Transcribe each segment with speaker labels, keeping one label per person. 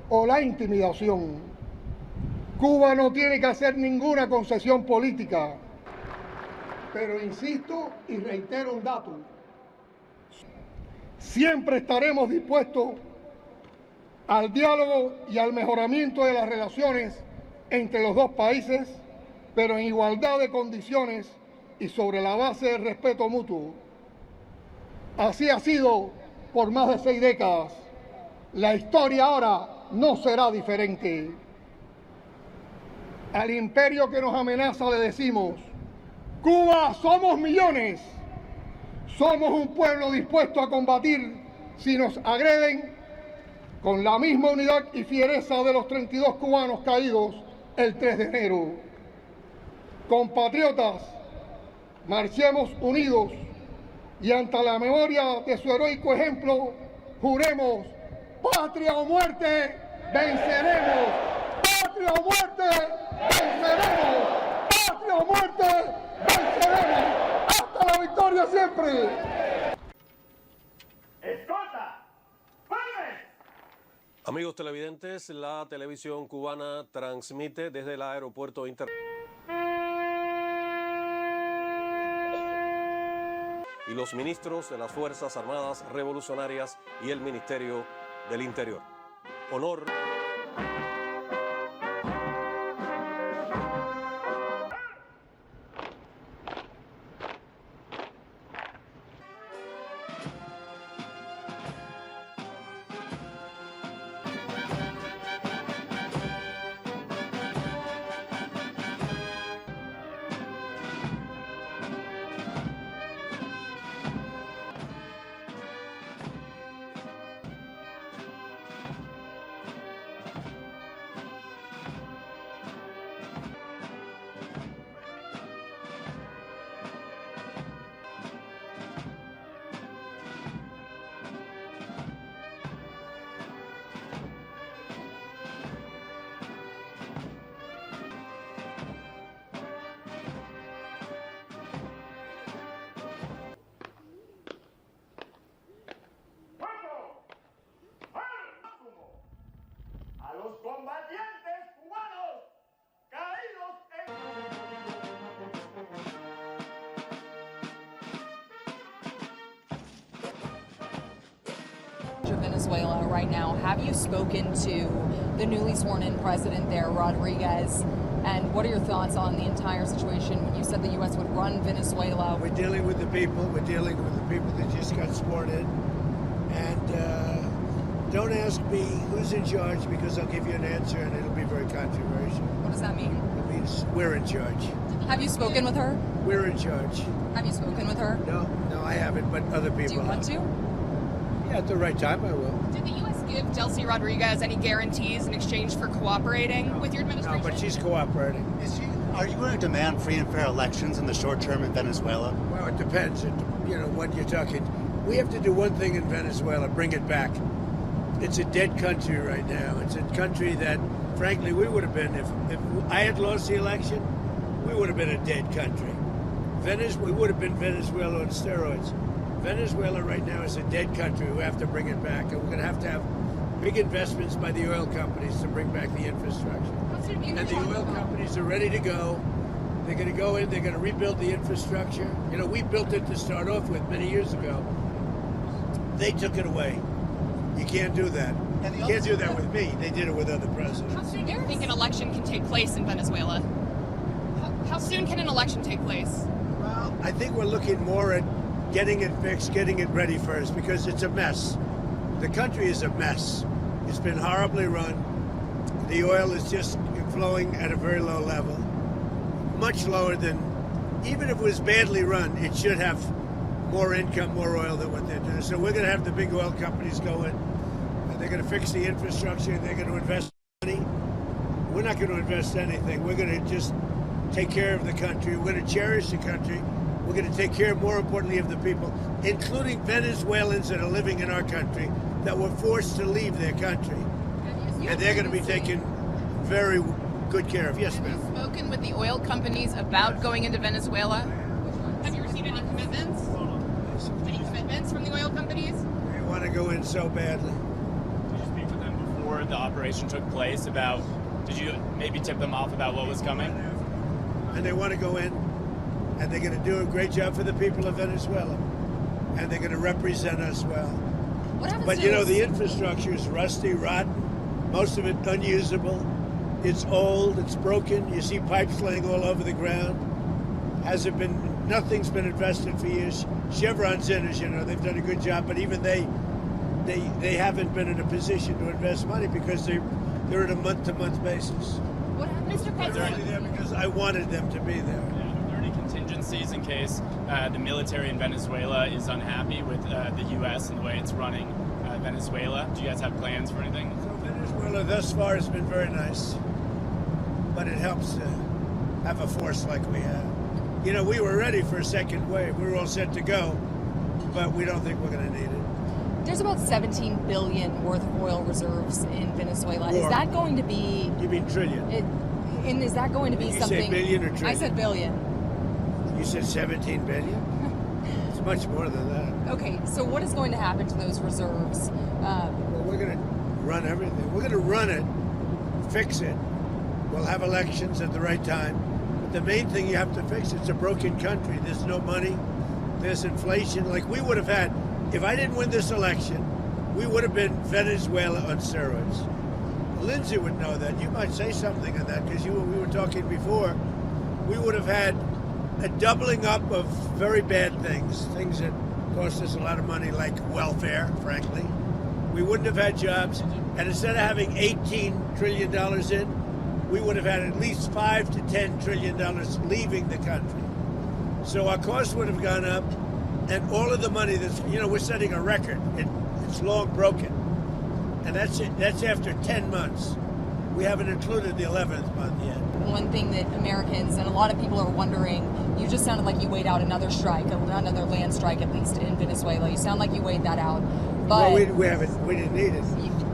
Speaker 1: o la intimidación. Cuba no tiene que hacer ninguna concesión política, pero insisto y reitero un dato. Siempre estaremos dispuestos al diálogo y al mejoramiento de las relaciones entre los dos países, pero en igualdad de condiciones y sobre la base del respeto mutuo. Así ha sido por más de 6 décadas. La historia ahora no será diferente. Al imperio que nos amenaza le decimos: Cuba, somos millones. Somos un pueblo dispuesto a combatir si nos agreden con la misma unidad y fiereza de los 32 cubanos caídos el 3 de enero. Compatriotas, marchemos unidos y ante la memoria de su heroico ejemplo, juremos: patria o muerte, venceremos. Patria o muerte, venceremos. Patria o muerte, venceremos. Hasta la victoria siempre.
Speaker 2: ¡Escolta! ¡Firme!
Speaker 3: Amigos televidentes, la televisión cubana transmite desde el aeropuerto internacional. Y los ministros de las Fuerzas Armadas Revolucionarias y el Ministerio del Interior. Honor.
Speaker 2: Combatientes cubanos caídos
Speaker 4: en Venezuela right now. Have you spoken to the newly sworn in president there, Rodriguez? And what are your thoughts on the entire situation? You said the U.S. would run Venezuela.
Speaker 5: We're dealing with the people. We're dealing with the people that just got sworn in. And don't ask me who's in charge, because I'll give you an answer and it'll be very controversial.
Speaker 4: What does that mean?
Speaker 5: It means we're in charge.
Speaker 4: Have you spoken with her?
Speaker 5: We're in charge.
Speaker 4: Have you spoken with her?
Speaker 5: No, I haven't, but other people
Speaker 4: Do you want
Speaker 5: have.
Speaker 4: to?
Speaker 5: Yeah, at the right time I will.
Speaker 6: Did the U.S. give Delcy Rodriguez any guarantees in exchange for cooperating with your administration?
Speaker 5: No, but she's cooperating.
Speaker 7: Are you going to demand free and fair elections in the short term in Venezuela?
Speaker 5: Well, it depends. What you're talking. We have to do one thing in Venezuela: bring it back. It's a dead country right now. It's a country that, frankly, we would have been, if I had lost the election, we would have been a dead country. We would have been Venezuela on steroids. Venezuela right now is a dead country. We have to bring it back, and we're going to have big investments by the oil companies to bring back the infrastructure. And the oil companies are ready to go. They're going to go in, they're going to rebuild the infrastructure. We built it to start off with many years ago. They took it away. You can't do that. You can't do that with me. They did it with other presidents.
Speaker 6: How soon do you think an election can take place in Venezuela? How soon can an election take place?
Speaker 5: Well, I think we're looking more at getting it fixed, getting it ready first, because it's a mess. The country is a mess. It's been horribly run. The oil is just flowing at a very low level, much lower than, even if it was badly run, it should have more income, more oil than what they're doing. So we're going to have the big oil companies go in, and they're going to fix the infrastructure, and they're going to invest money. We're not going to invest anything. We're going to just take care of the country. We're going to cherish the country. We're going to take care, more importantly, of the people, including Venezuelans that are living in our country that were forced to leave their country. And they're going to be taken very good care of. Yes, ma'am.
Speaker 6: Have you spoken with the oil companies about going into Venezuela? Have you received any commitments? Any commitments from the oil companies?
Speaker 5: They want to go in so badly.
Speaker 2: Did you speak with them before
Speaker 8: before the operation took place about, did you maybe tip them off about what was coming?
Speaker 5: And they want to go in, and they're going to do a great job for the people of Venezuela, and they're going to represent us well. But you know, the infrastructure is rusty, rotten, most of it unusable. It's old, it's broken. You see pipes laying all over the ground. Nothing's been invested for years. Chevron's in, as you know, they've done a good job, but even they haven't been in a position to invest money because they're at a month-to-month basis.
Speaker 6: What happened, Mr. President?
Speaker 5: They're only there because I wanted them to be there.
Speaker 8: Are there any contingencies in case the military in Venezuela is unhappy with the U.S. and the way it's running Venezuela? Do you guys have plans for anything?
Speaker 5: So Venezuela thus far has been very nice, but it helps to have a force like we have. You know, we were ready for a second wave. We were all set to go, but we don't think we're going to need it.
Speaker 4: There's about $17 billion worth of oil reserves in Venezuela. Is that going to be...
Speaker 5: You mean trillion?
Speaker 4: And is that going to be something...
Speaker 5: You say billion or trillion?
Speaker 4: I said billion.
Speaker 5: You said 17 billion? It's much more than that.
Speaker 4: Okay, so what is going to happen to those reserves?
Speaker 5: Well, we're going to run everything. We're going to run it, fix it. We'll have elections at the right time. But the main thing you have to fix, it's a broken country. There's no money. There's inflation. Like we would have had, if I didn't win this election, we would have been Venezuela on steroids. Lindsay would know that. You might say something on that because we were talking before. We would have had a doubling up of very bad things that cost us a lot of money, like welfare, frankly. We wouldn't have had jobs. And instead of having $18 trillion in, we would have had at least $5 to $10 trillion leaving the country. So our costs would have gone up, and all of the money we're setting a record. It's long broken. And that's it. That's after 10 months. We haven't included the 11th month yet.
Speaker 4: One thing that Americans and a lot of people are wondering, you just sounded like you weighed out another strike, another land strike at least in Venezuela. You sound like you weighed that out. But
Speaker 5: well, we didn't need it.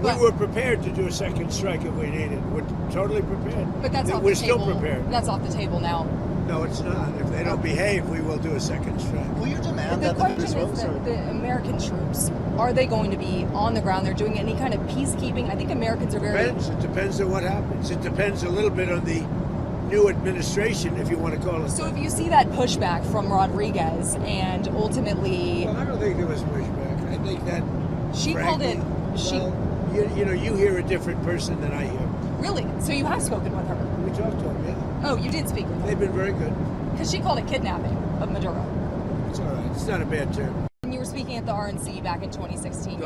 Speaker 5: We were prepared to do a second strike if we needed. We're totally prepared.
Speaker 4: But that's off
Speaker 5: We're
Speaker 4: the table.
Speaker 5: still prepared.
Speaker 4: That's off the table now.
Speaker 5: No, it's not. If they don't behave, we will do a second strike.
Speaker 7: Will you demand
Speaker 4: The
Speaker 7: that the
Speaker 4: question is that the American troops, are they going to be on the ground? They're doing any kind of peacekeeping? I think Americans are very...
Speaker 5: It depends on what happens. It depends a little bit on the new administration, if you want to call it.
Speaker 4: So if you see that pushback from Rodriguez and ultimately...
Speaker 5: Well, I don't think there was pushback. I think that...
Speaker 4: She
Speaker 5: frankly,
Speaker 4: called it...
Speaker 5: You hear a different person than I hear.
Speaker 4: Really? So you have spoken with her?
Speaker 5: We talked to them, yeah.
Speaker 4: Oh, you did speak with her?
Speaker 5: They've been very good.
Speaker 4: Because she called it kidnapping of Maduro.
Speaker 5: It's all right. It's not a bad term.
Speaker 4: When you were speaking at the RNC back in 2016, you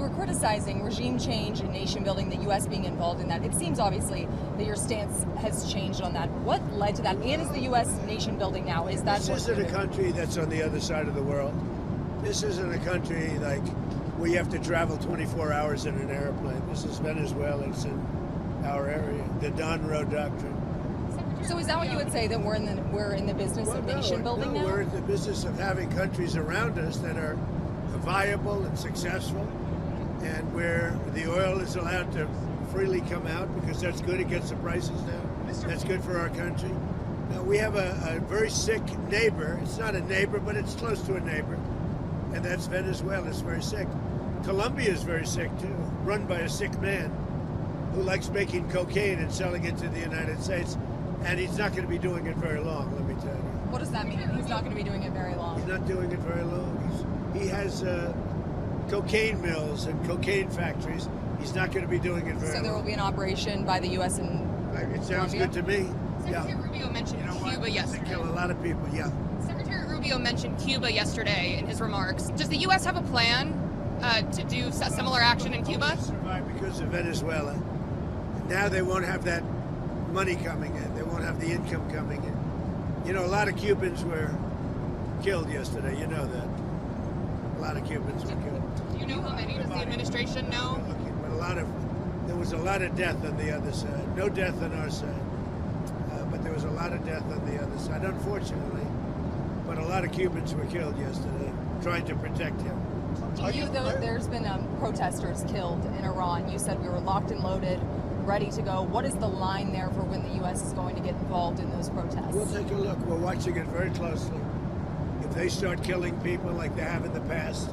Speaker 4: were criticizing regime change and nation building, the U.S. being involved in that. It seems obviously that your stance has changed on that. What led to that? And is the U.S. nation building now? Is that
Speaker 5: This isn't a country that's on the other side of the world. This isn't a country like where you have to travel 24 hours in an airplane. This is Venezuela. It's in our area. The Monroe Doctrine.
Speaker 4: So is that what you would say, that we're in the business of nation building now?
Speaker 5: We're in the business of having countries around us that are viable and successful, and where the oil is allowed to freely come out because that's good. It gets the prices down. That's good for our country. Now we have a very sick neighbor. It's not a neighbor, but it's close to a neighbor, and that's Venezuela. It's very sick. Colombia is very sick too, run by a sick man who likes making cocaine and selling it to the United States. And he's not going to be doing it very long, let me tell you.
Speaker 4: What does that mean? He's not going to be doing it very long.
Speaker 5: He's not doing it very long. He has cocaine mills and cocaine factories. He's not going to be doing it very long.
Speaker 4: So there will be an operation by the U.S. and
Speaker 5: It sounds good to me.
Speaker 6: Secretary Rubio mentioned Cuba yesterday.
Speaker 5: They kill a lot of people, yeah.
Speaker 6: Secretary Rubio mentioned Cuba yesterday in his remarks. Does the U.S. have a plan to do similar action in Cuba?
Speaker 5: Survive because of Venezuela. Now they won't have that money coming in. They won't have the income coming in. You know, a lot of Cubans were killed yesterday. You know that. A lot of Cubans were killed.
Speaker 6: Do you know how many? Does the administration know?
Speaker 5: But there was a lot of death on the other side. No death on our side. But there was a lot of death on the other side, unfortunately. But a lot of Cubans were killed yesterday, trying to protect him.
Speaker 4: There's been protesters killed in Iran. You said we were locked and loaded, ready to go. What is the line there for when the U.S. is going to get involved in those protests?
Speaker 5: We'll take a look. We're watching it very closely. If they start killing people like they have in the past,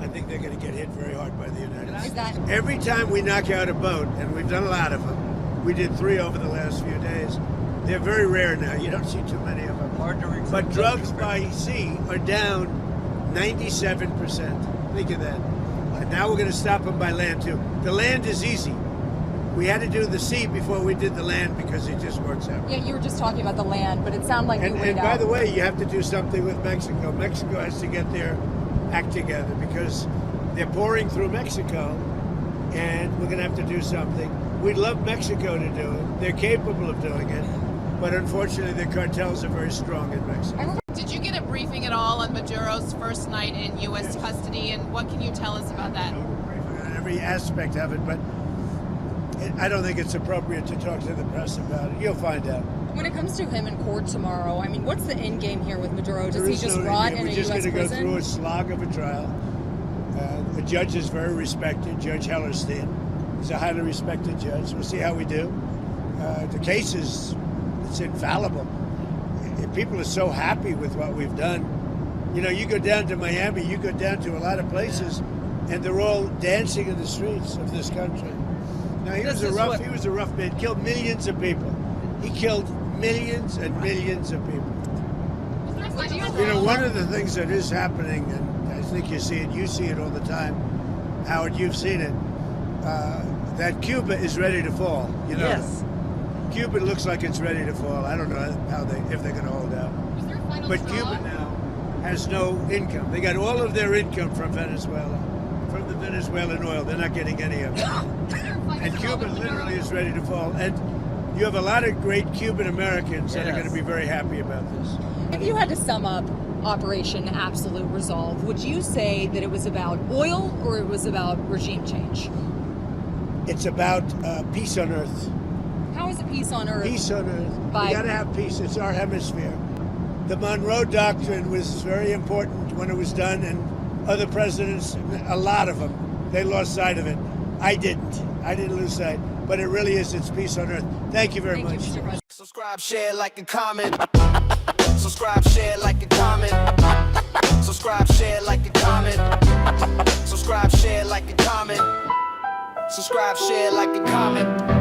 Speaker 5: I think they're going to get hit very hard by the United States.
Speaker 4: that-
Speaker 5: Every time we knock out a boat, and we've done a lot of them, we did 3 over the last few days. They're very rare now. You don't see too many of them. But drugs by sea are down 97%. Think of that. And now we're going to stop them by land, too. The land is easy. We had to do the sea before we did the land because it just works out.
Speaker 4: Yeah, you were just talking about the land, but it sounded like you
Speaker 5: And by the way, you have to do something with Mexico. Mexico has to get their act together because they're pouring through Mexico, and we're going to have to do something. We'd love Mexico to do it. They're capable of doing it, but unfortunately the cartels are very strong in Mexico.
Speaker 6: Did you get a briefing at all on Maduro's first night in U.S. custody, and what can you tell us about that?
Speaker 5: On every aspect of it, but I don't think it's appropriate to talk to the press about it. You'll find out.
Speaker 4: When it comes to him in court tomorrow, I mean, what's the end game here with Maduro? Does
Speaker 5: There
Speaker 4: he
Speaker 5: is
Speaker 4: just
Speaker 5: no
Speaker 4: rot
Speaker 5: idea.
Speaker 4: in a
Speaker 5: We're just
Speaker 4: U.S.
Speaker 5: going to go
Speaker 4: prison?
Speaker 5: through a slog of a trial. The judge is very respected, Judge Hellerstein. He's a highly respected judge. We'll see how we do. The case it's infallible. People are so happy with what we've done. You know, you go down to Miami, you go down to a lot of places, and they're all dancing in the streets of this country. Now, he was a rough man. Killed millions of people. He killed millions and millions of people. You know, one of the things that is happening, and I think you see it all the time, Howard, you've seen it, that Cuba is ready to fall. You know,
Speaker 9: Yes.
Speaker 5: Cuba looks like it's ready to fall. I don't know if they're going to hold out. But Cuba now has no income. They got all of their income from Venezuela, from the Venezuelan oil. They're not getting any of it. And Cuba literally is ready to fall. And you have a lot of great Cuban Americans that are going to be very happy about this.
Speaker 4: If you had to sum up Operation Absolute Resolve, would you say that it was about oil or it was about regime change?
Speaker 5: It's about peace on earth.
Speaker 4: How is it peace on earth?
Speaker 5: Peace on earth.
Speaker 4: By-
Speaker 5: We got to have peace. It's our hemisphere. The Monroe Doctrine was very important when it was done, and other presidents, a lot of them, they lost sight of it. I didn't lose sight. But it really is, it's peace on earth. Thank you very much.
Speaker 4: Mr. President.
Speaker 10: Subscribe, share, like, and comment. Subscribe, share, like, and comment. Subscribe, share, like, and comment. Subscribe, share, like, and comment. Subscribe, share, like, and comment.